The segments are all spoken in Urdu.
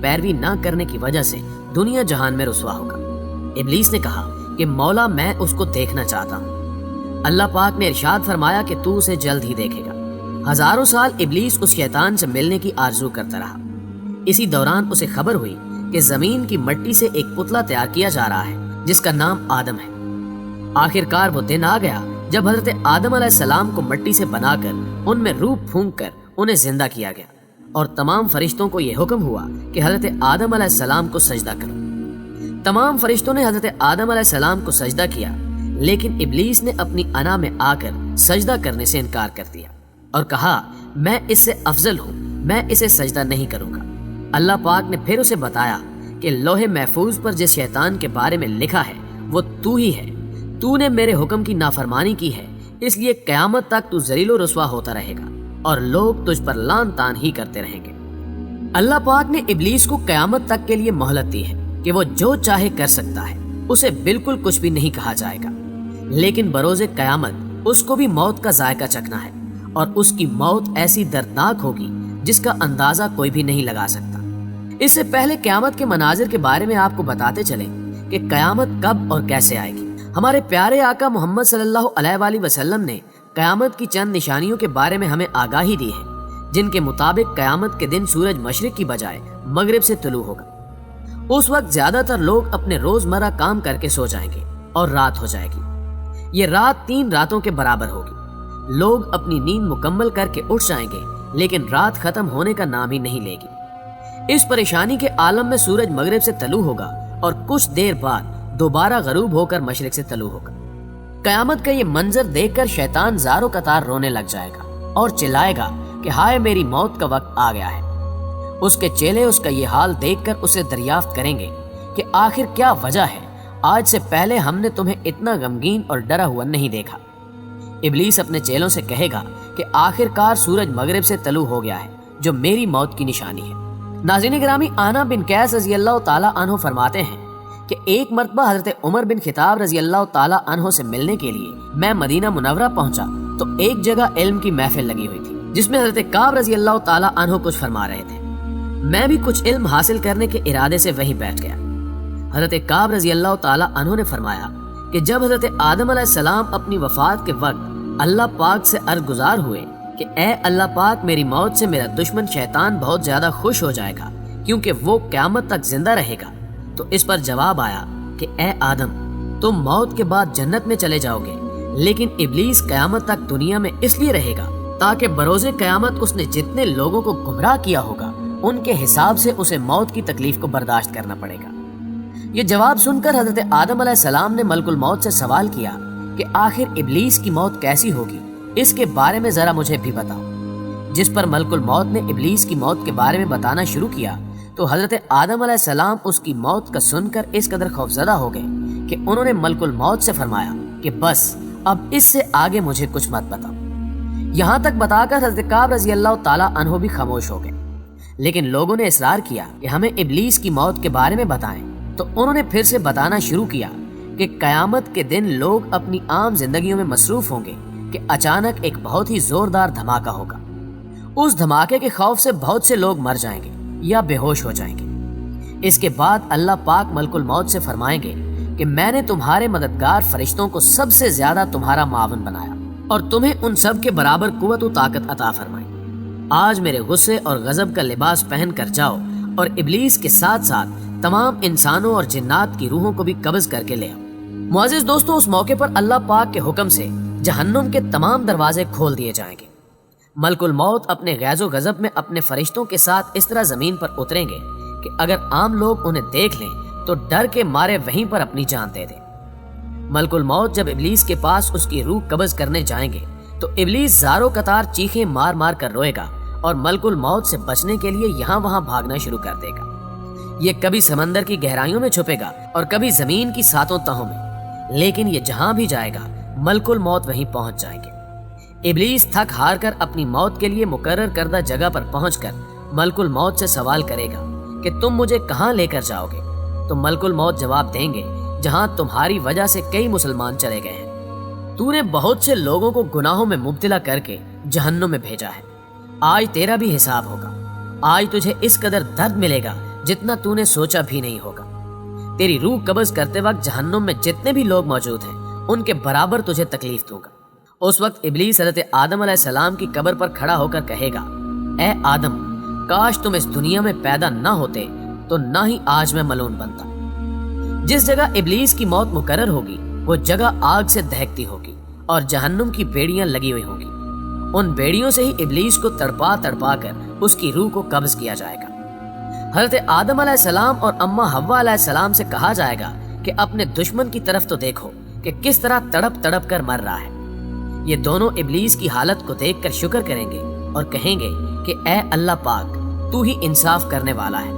پیروی نہ کرنے کی وجہ سے دنیا جہان میں رسوا ہوگا۔ ابلیس نے کہا کہ مولا میں اس کو دیکھنا چاہتا ہوں۔ اللہ پاک نے ارشاد فرمایا کہ تو اسے جلد ہی دیکھے گا۔ ہزاروں سال ابلیس اس شیطان سے ملنے کی آرزو کرتا رہا۔ اسی دوران اسے خبر ہوئی کہ زمین کی مٹی سے ایک پتلا تیار کیا جا رہا ہے جس کا نام آدم ہے۔ آخر کار وہ دن آ گیا جب حضرت آدم علیہ السلام کو مٹی سے بنا کر ان میں روح پھونک کر انہیں زندہ کیا گیا، اور تمام فرشتوں کو یہ حکم ہوا کہ حضرت آدم علیہ السلام کو سجدہ کرو۔ تمام فرشتوں نے حضرت آدم علیہ السلام کو سجدہ کیا، لیکن ابلیس نے اپنی انا میں آ کر سجدہ کرنے سے انکار کر دیا اور کہا میں اس سے افضل ہوں، میں اسے سجدہ نہیں کروں گا۔ اللہ پاک نے پھر اسے بتایا کہ لوح محفوظ پر جس شیطان کے بارے میں لکھا ہے وہ تو ہی ہے، تو نے میرے حکم کی نافرمانی کی ہے، اس لیے قیامت تک تو ذلیل و رسوا ہوتا رہے گا اور لوگ تجھ پر لعن طعن ہی کرتے رہیں گے۔ اللہ پاک نے ابلیس کو قیامت تک کے لیے مہلت دی ہے کہ وہ جو چاہے کر سکتا ہے، اسے بالکل کچھ بھی نہیں کہا جائے گا، لیکن بروز قیامت اس کو بھی موت کا ذائقہ چکھنا ہے، اور اس کی موت ایسی دردناک ہوگی جس کا اندازہ کوئی بھی نہیں لگا سکتا۔ اس سے پہلے قیامت کے مناظر کے بارے میں آپ کو بتاتے چلیں کہ قیامت کب اور کیسے آئے گی۔ ہمارے پیارے آقا محمد صلی اللہ علیہ وآلہ وسلم نے قیامت کی چند نشانیوں کے بارے میں ہمیں آگاہی دی ہے، جن کے مطابق قیامت کے دن سورج مشرق کی بجائے مغرب سے طلوع ہوگا۔ اس وقت زیادہ تر لوگ اپنے روزمرہ کام کر کے سو جائیں گے اور رات ہو جائے گی۔ یہ رات 3 راتوں کے برابر ہوگی۔ لوگ اپنی نیند مکمل کر کے اٹھ جائیں گے، لیکن رات ختم ہونے کا نام ہی نہیں لے گی۔ اس پریشانی کے عالم میں سورج مغرب سے طلوع ہوگا اور کچھ دیر بعد دوبارہ غروب ہو کر مشرق سے طلوع ہوگا۔ قیامت کا یہ منظر دیکھ کر شیطان زاروں قطار رونے لگ جائے گا اور چلائے گا کہ ہائے میری موت کا وقت آ گیا ہے۔ اس کے چیلے اس کا یہ حال دیکھ کر اسے دریافت کریں گے کہ آخر کیا وجہ ہے، آج سے پہلے ہم نے تمہیں اتنا غمگین اور ڈرا ہوا نہیں دیکھا۔ ابلیس اپنے چیلوں سے کہے گا کہ آخر کار سورج مغرب سے طلوع ہو گیا ہے، جو میری موت کی نشانی ہے۔ ناظرین گرامی، آنا بن قیس رضی اللہ تعالیٰ عنہ فرماتے ہیں کہ ایک مرتبہ حضرت عمر بن خطاب رضی اللہ تعالیٰ عنہ سے ملنے کے لیے میں مدینہ منورہ پہنچا تو ایک جگہ علم کی محفل لگی ہوئی تھی، جس میں حضرت کعب رضی اللہ تعالیٰ عنہ کچھ فرما رہے تھے۔ میں بھی کچھ علم حاصل کرنے کے ارادے سے وہیں بیٹھ گیا۔ حضرت کعب رضی اللہ تعالیٰ عنہ نے فرمایا کہ جب حضرت آدم علیہ السلام اپنی وفات کے وقت اللہ پاک سے عرض گزار ہوئے کہ اے اللہ پاک، میری موت سے میرا دشمن شیطان بہت زیادہ خوش ہو جائے گا کیونکہ وہ قیامت تک زندہ رہے گا، تو اس پر جواب آیا کہ اے آدم، تم موت کے بعد جنت میں چلے جاؤ گے، لیکن ابلیس قیامت تک دنیا میں اس لیے رہے گا تاکہ بروز قیامت اس نے جتنے لوگوں کو گمراہ کیا ہوگا ان کے حساب سے اسے موت کی تکلیف کو برداشت کرنا پڑے گا۔ یہ جواب سن کر حضرت آدم علیہ السلام نے ملک الموت سے سوال کیا کہ آخر ابلیس کی موت کیسی ہوگی، اس کے بارے میں ذرا مجھے بھی بتاؤ۔ جس پر ملک الموت نے ابلیس کی موت کے بارے میں بتانا شروع کیا تو حضرت آدم علیہ السلام اس کی موت کا سن کر اس قدر خوفزدہ ہو گئے کہ انہوں نے ملک الموت سے فرمایا کہ بس اب اس سے آگے مجھے کچھ مت بتاؤ۔ یہاں تک بتا کر حضرت کعب رضی اللہ تعالیٰ عنہ بھی خاموش ہو گئے، لیکن لوگوں نے اصرار کیا کہ ہمیں ابلیس کی موت کے بارے میں بتائیں، تو انہوں نے پھر سے بتانا شروع کیا کہ قیامت کے دن لوگ اپنی عام زندگیوں میں مصروف ہوں گے کہ اچانک ایک بہت ہی زوردار دھماکہ ہوگا۔ اس دھماکے کے خوف سے بہت سے لوگ مر جائیں گے یا بے ہوش ہو جائیں گے۔ اس کے بعد اللہ پاک ملک الموت سے فرمائیں گے کہ میں نے تمہارے مددگار فرشتوں کو سب سے زیادہ تمہارا معاون بنایا اور تمہیں ان سب کے برابر قوت و طاقت عطا فرمائی۔ آج میرے غصے اور غضب کا لباس پہن کر جاؤ اور ابلیس کے ساتھ ساتھ تمام انسانوں اور جنات کی روحوں کو بھی قبض کر کے لے آؤ۔ معزز دوستو، اس موقع پر اللہ پاک کے حکم سے جہنم کے تمام دروازے کھول دیے جائیں گے۔ ملک الموت اپنے غیظ و غضب میں اپنے فرشتوں کے ساتھ اس طرح زمین پر اتریں گے کہ اگر عام لوگ انہیں دیکھ لیں تو ڈر کے مارے وہیں پر اپنی جان دے دیں۔ ملک الموت جب ابلیس کے پاس اس کی روح قبض کرنے جائیں گے تو ابلیس زاروں قطار چیخیں مار مار کر روئے گا اور ملک الموت سے بچنے کے لیے یہاں وہاں بھاگنا شروع کر دے گا۔ یہ کبھی سمندر کی گہرائیوں میں چھپے گا اور کبھی زمین کی ساتوں تہوں میں، لیکن یہ جہاں بھی جائے گا ملک الموت وہیں پہنچ جائیں گے۔ ابلیس تھک ہار کر اپنی موت کے لیے مقرر کردہ جگہ پر پہنچ کر ملک الموت سے سوال کرے گا کہ تم مجھے کہاں لے کر جاؤ گے؟ تو ملک الموت جواب دیں گے جہاں تمہاری وجہ سے کئی مسلمان چلے گئے ہیں۔ تو نے بہت سے لوگوں کو گناہوں میں مبتلا کر کے جہنم میں بھیجا ہے، آج تیرا بھی حساب ہوگا۔ آج تجھے اس قدر درد ملے گا جتنا تو نے سوچا بھی نہیں ہوگا۔ تیری روح قبض کرتے وقت جہنم میں جتنے بھی لوگ موجود ہیں ان کے برابر تجھے تکلیف دوں گا۔ اس وقت ابلیس حضرت آدم علیہ السلام کی قبر پر کھڑا ہو کر کہے گا، اے آدم، کاش تم اس دنیا میں پیدا نہ ہوتے تو نہ ہی آج میں ملعون بنتا۔ جس جگہ ابلیس کی موت مقرر ہوگی وہ جگہ آگ سے دہکتی ہوگی اور جہنم کی بیڑیاں لگی ہوئی ہوں گی۔ ان بیڑیوں سے ہی ابلیس کو تڑپا تڑپا کر اس کی روح کو قبض کیا جائے گا۔ حضرت آدم علیہ السلام اور اماں حوا علیہ السلام سے کہا جائے گا کہ اپنے دشمن کی طرف تو دیکھو کہ کس طرح تڑپ تڑپ کر مر رہا ہے۔ یہ دونوں ابلیس کی حالت کو دیکھ کر شکر کریں گے اور کہیں گے کہ اے اللہ پاک، تو ہی انصاف کرنے والا ہے،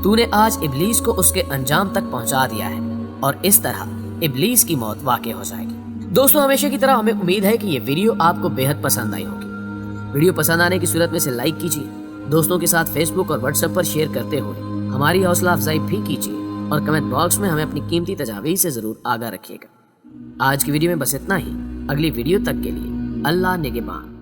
تو نے آج ابلیس کو اس کے انجام تک پہنچا دیا ہے، اور اس طرح ابلیس کی موت واقع ہو جائے گی۔ دوستو، ہمیشہ کی طرح ہمیں امید ہے کہ یہ ویڈیو آپ کو بے حد پسند آئی ہوگی۔ ویڈیو پسند آنے کی صورت میں سے لائک کیجیے، دوستوں کے ساتھ فیس بک اور واٹس ایپ پر شیئر کرتے ہوئے ہماری حوصلہ افزائی بھی کیجیے، اور کمنٹ باکس میں ہمیں اپنی قیمتی تجاویز سے ضرور آگاہ رکھیے گا۔ آج کی ویڈیو میں بس اتنا ہی۔ اگلی ویڈیو تک کے لیے اللہ نگہبان۔